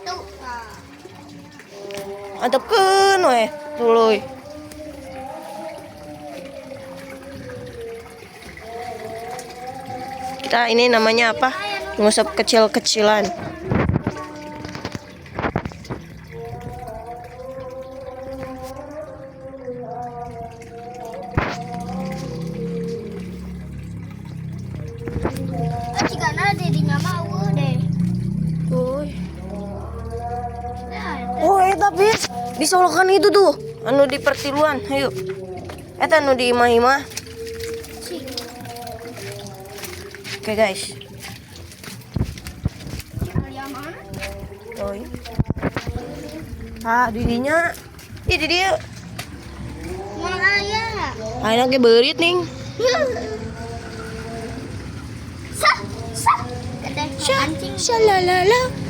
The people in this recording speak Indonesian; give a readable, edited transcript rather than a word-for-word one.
Tuh. Antepkeun we tuluy. Kita ini namanya apa? Ngusap kecil-kecilan. Jika dedinya mau deh. Uy. Oh, tapi disolokan itu tuh, anu di pertiluan, ayo. Eta anu di imah-imah. Oke guys. Oi. Ah, didinya. Ih, di dia. Mana ayah? Ayeuna ge beurit ning. Sah, sah. Keteh anjing. Shalalala.